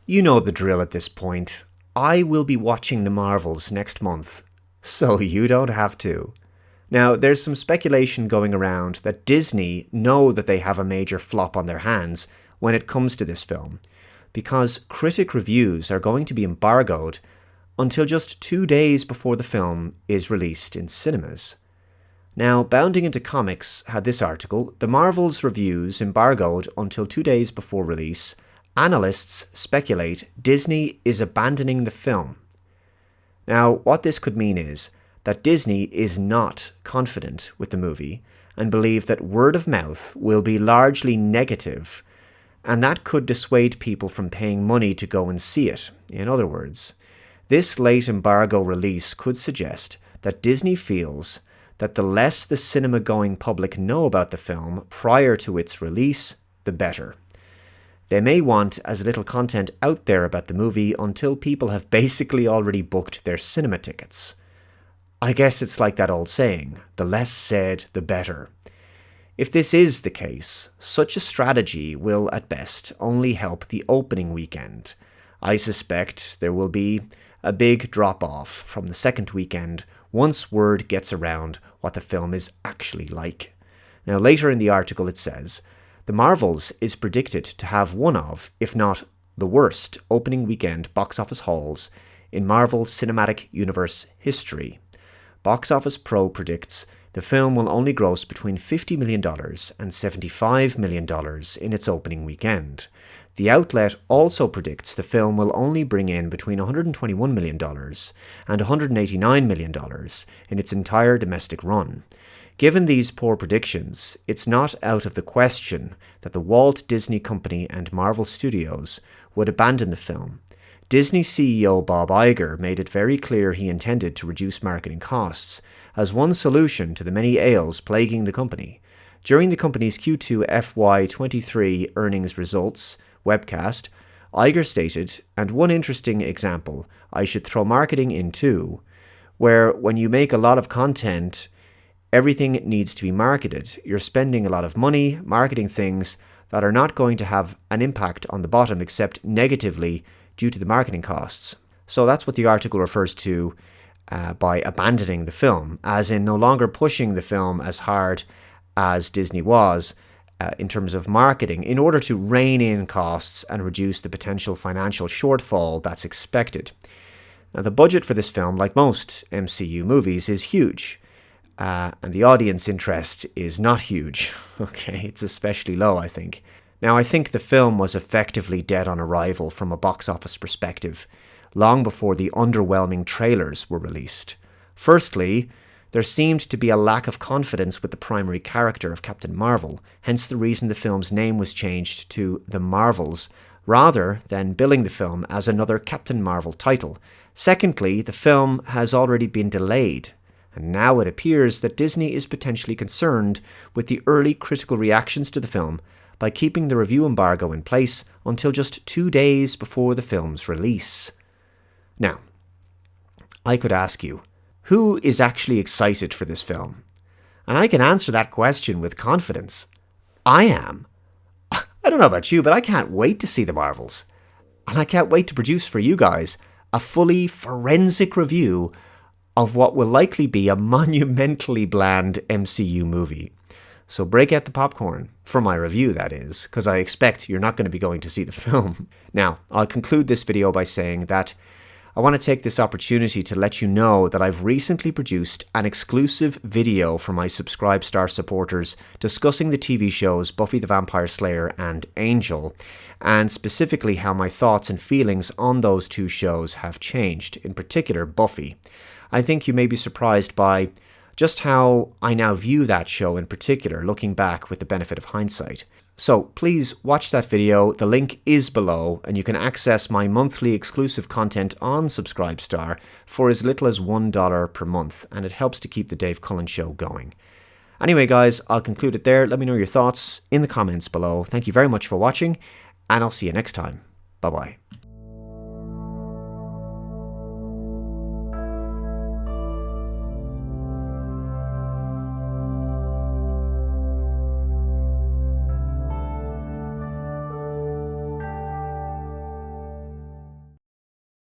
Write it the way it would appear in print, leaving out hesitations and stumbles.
You know the drill at this point. I will be watching the Marvels next month, so you don't have to. Now, there's some speculation going around that Disney know that they have a major flop on their hands when it comes to this film, because critic reviews are going to be embargoed until just 2 days before the film is released in cinemas. Now, Bounding into Comics had this article: the Marvels reviews embargoed until 2 days before release. Analysts speculate Disney is abandoning the film. Now, what this could mean is that Disney is not confident with the movie and believe that word of mouth will be largely negative, and that could dissuade people from paying money to go and see it. In other words, this late embargo release could suggest that Disney feels that the less the cinema-going public know about the film prior to its release, the better. They may want as little content out there about the movie until people have basically already booked their cinema tickets. I guess it's like that old saying, the less said, the better. If this is the case, such a strategy will at best only help the opening weekend. I suspect there will be a big drop-off from the second weekend once word gets around what the film is actually like. Now, later in the article it says, The Marvels is predicted to have one of, if not the worst, opening weekend box office hauls in Marvel Cinematic Universe history. Box Office Pro predicts the film will only gross between $50 million and $75 million in its opening weekend. The outlet also predicts the film will only bring in between $121 million and $189 million in its entire domestic run. Given these poor predictions, it's not out of the question that the Walt Disney Company and Marvel Studios would abandon the film. Disney CEO Bob Iger made it very clear he intended to reduce marketing costs as one solution to the many ails plaguing the company. During the company's Q2 FY23 earnings results webcast, Iger stated, and one interesting example I should throw marketing in too, where when you make a lot of content, everything needs to be marketed. You're spending a lot of money marketing things that are not going to have an impact on the bottom except negatively due to the marketing costs. So that's what the article refers to by abandoning the film, as in no longer pushing the film as hard as Disney was in terms of marketing in order to rein in costs and reduce the potential financial shortfall that's expected. Now, the budget for this film, like most MCU movies, is huge. And the audience interest is not huge. Okay, it's especially low, I think. Now, I think the film was effectively dead on arrival from a box office perspective, long before the underwhelming trailers were released. Firstly, there seemed to be a lack of confidence with the primary character of Captain Marvel, hence the reason the film's name was changed to The Marvels, rather than billing the film as another Captain Marvel title. Secondly, the film has already been delayed, and now it appears that Disney is potentially concerned with the early critical reactions to the film by keeping the review embargo in place until just 2 days before the film's release. Now, I could ask you, who is actually excited for this film? And I can answer that question with confidence. I am. I don't know about you, but I can't wait to see the Marvels. And I can't wait to produce for you guys a fully forensic review of what will likely be a monumentally bland MCU movie. So break out the popcorn, for my review that is, because I expect you're not going to be going to see the film. Now, I'll conclude this video by saying that I want to take this opportunity to let you know that I've recently produced an exclusive video for my Subscribe Star supporters discussing the TV shows Buffy the Vampire Slayer and Angel, and specifically how my thoughts and feelings on those two shows have changed, in particular Buffy. I think you may be surprised by just how I now view that show in particular, looking back with the benefit of hindsight. So please watch that video, the link is below, and you can access my monthly exclusive content on Subscribestar for as little as $1 per month, and it helps to keep the Dave Cullen Show going. Anyway guys, I'll conclude it there. Let me know your thoughts in the comments below. Thank you very much for watching, and I'll see you next time. Bye bye.